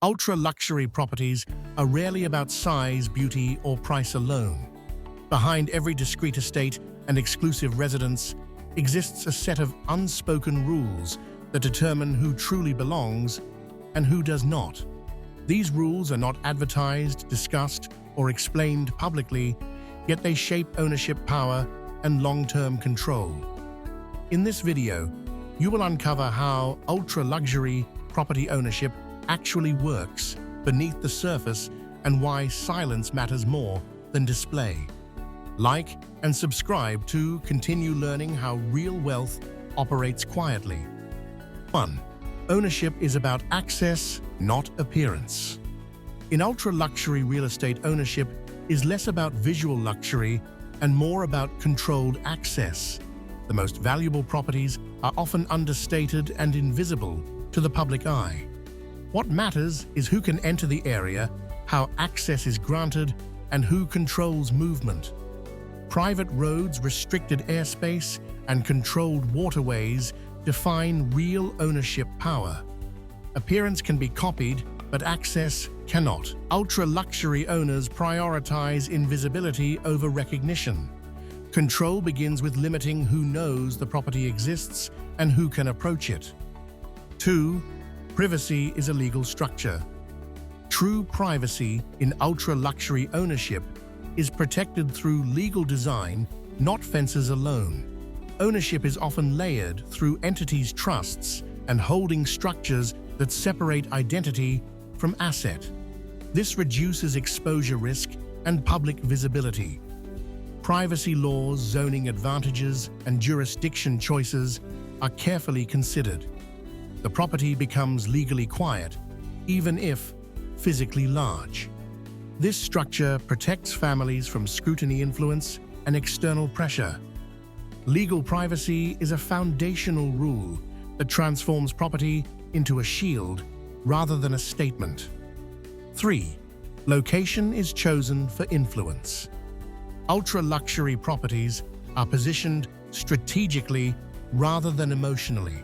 Ultra-luxury properties are rarely about size, beauty, or price alone. Behind every discreet estate and exclusive residence exists a set of unspoken rules that determine who truly belongs and who does not. These rules are not advertised, discussed, or explained publicly, yet they shape ownership power and long-term control. In this video, you will uncover how ultra-luxury property ownership actually works beneath the surface and why silence matters more than display. Like and subscribe to continue learning how real wealth operates quietly. 1. Ownership is about access, not appearance. In ultra-luxury real estate, ownership is less about visual luxury and more about controlled access. The most valuable properties are often understated and invisible to the public eye. What matters is who can enter the area, how access is granted, and who controls movement. Private roads, restricted airspace, and controlled waterways define real ownership power. Appearance can be copied, but access cannot. Ultra-luxury owners prioritize invisibility over recognition. Control begins with limiting who knows the property exists and who can approach it. 2. Privacy is a legal structure. True privacy in ultra-luxury ownership is protected through legal design, not fences alone. Ownership is often layered through entities' trusts and holding structures that separate identity from asset. This reduces exposure risk and public visibility. Privacy laws, zoning advantages, and jurisdiction choices are carefully considered. The property becomes legally quiet, even if physically large. This structure protects families from scrutiny, influence, and external pressure. Legal privacy is a foundational rule that transforms property into a shield rather than a statement. 3. Location is chosen for influence. Ultra-luxury properties are positioned strategically rather than emotionally.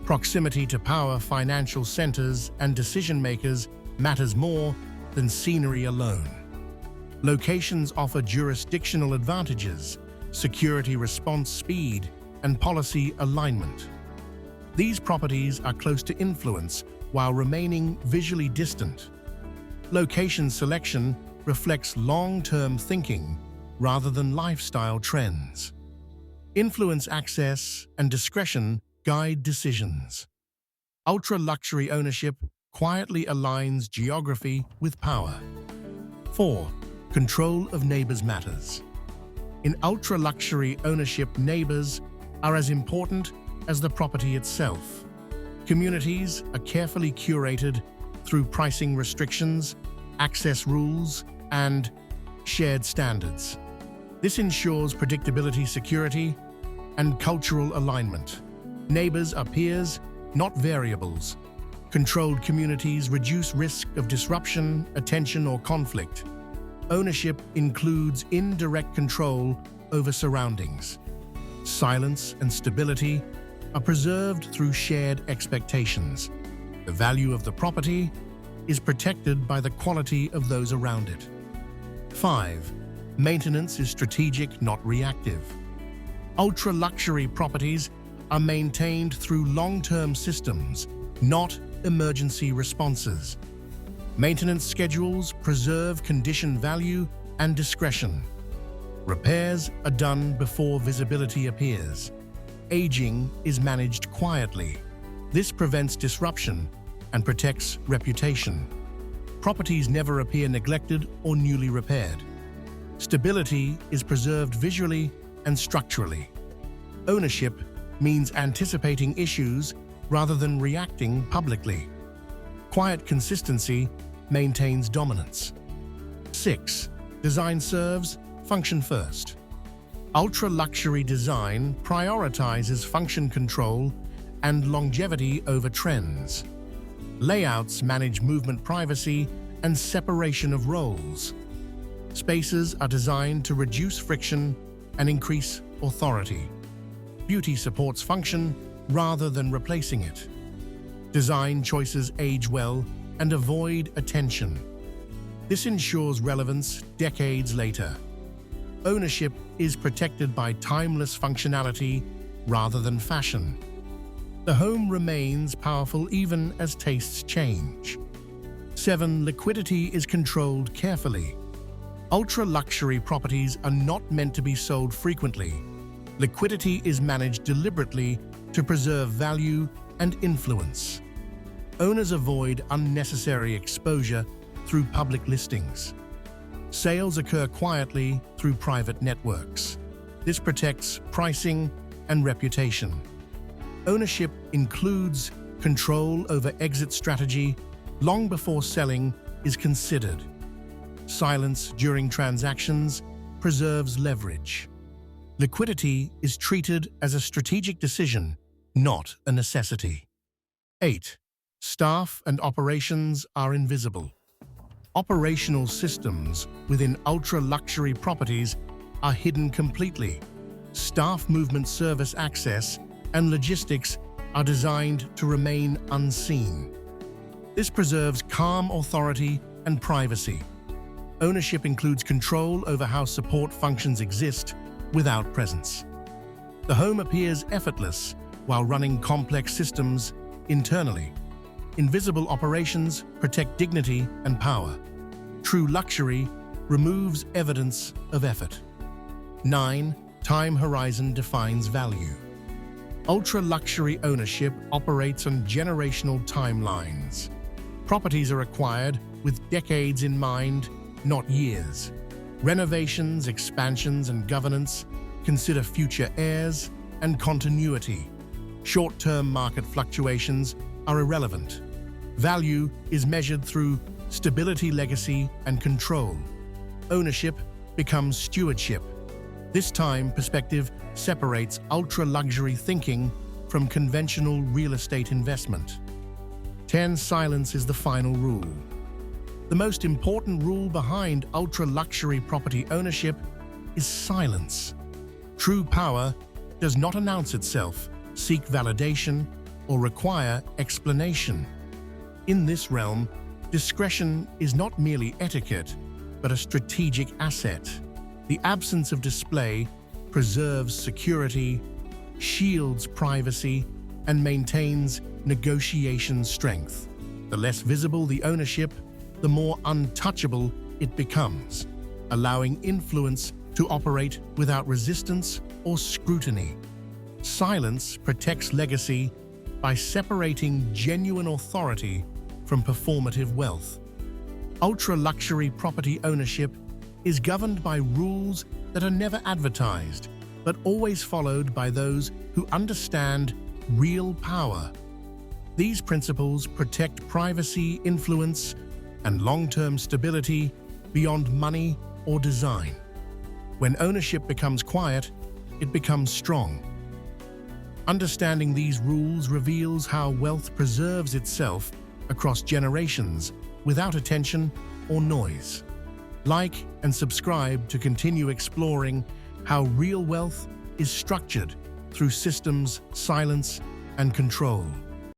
Proximity to power, financial centers, and decision-makers matters more than scenery alone. Locations offer jurisdictional advantages, security response speed, and policy alignment. These properties are close to influence while remaining visually distant. Location selection reflects long-term thinking rather than lifestyle trends. Influence, access, and discretion guide decisions. Ultra-luxury ownership quietly aligns geography with power. 4. Control of neighbors matters. In ultra-luxury ownership, neighbors are as important as the property itself. Communities are carefully curated through pricing restrictions, access rules, and shared standards. This ensures predictability, security, and cultural alignment. Neighbors are peers, not variables. Controlled communities reduce risk of disruption, attention, or conflict. Ownership includes indirect control over surroundings. Silence and stability are preserved through shared expectations. The value of the property is protected by the quality of those around it. 5. Maintenance is strategic, not reactive. Ultra-luxury properties are maintained through long-term systems, not emergency responses. Maintenance schedules preserve condition value and discretion. Repairs are done before visibility appears. Aging is managed quietly. This prevents disruption and protects reputation. Properties never appear neglected or newly repaired. Stability is preserved visually and structurally. Ownership means anticipating issues rather than reacting publicly. Quiet consistency maintains dominance. 6. Design serves function first. Ultra-luxury design prioritizes function control and longevity over trends. Layouts manage movement, privacy, and separation of roles. Spaces are designed to reduce friction and increase authority. Beauty supports function rather than replacing it. Design choices age well and avoid attention. This ensures relevance decades later. Ownership is protected by timeless functionality rather than fashion. The home remains powerful even as tastes change. 7. Liquidity is controlled carefully. Ultra-luxury properties are not meant to be sold frequently. Liquidity is managed deliberately to preserve value and influence. Owners avoid unnecessary exposure through public listings. Sales occur quietly through private networks. This protects pricing and reputation. Ownership includes control over exit strategy long before selling is considered. Silence during transactions preserves leverage. Liquidity is treated as a strategic decision, not a necessity. 8. Staff and operations are invisible. Operational systems within ultra-luxury properties are hidden completely. Staff movement, service access, and logistics are designed to remain unseen. This preserves calm authority and privacy. Ownership includes control over how support functions exist without presence. The home appears effortless while running complex systems internally. Invisible operations protect dignity and power. True luxury removes evidence of effort. 9. Time horizon defines value. Ultra-luxury ownership operates on generational timelines. Properties are acquired with decades in mind, not years. Renovations, expansions, and governance consider future heirs and continuity. Short-term market fluctuations are irrelevant. Value is measured through stability, legacy, and control. Ownership becomes stewardship. This time perspective separates ultra-luxury thinking from conventional real estate investment. 10. Silence is the final rule. The most important rule behind ultra-luxury property ownership is silence. True power does not announce itself, seek validation, or require explanation. In this realm, discretion is not merely etiquette, but a strategic asset. The absence of display preserves security, shields privacy, and maintains negotiation strength. The less visible the ownership, the more untouchable it becomes, allowing influence to operate without resistance or scrutiny. Silence protects legacy by separating genuine authority from performative wealth. Ultra-luxury property ownership is governed by rules that are never advertised, but always followed by those who understand real power. These principles protect privacy, influence, and long-term stability beyond money or design. When ownership becomes quiet, it becomes strong. Understanding these rules reveals how wealth preserves itself across generations without attention or noise. Like and subscribe to continue exploring how real wealth is structured through systems, silence, and control.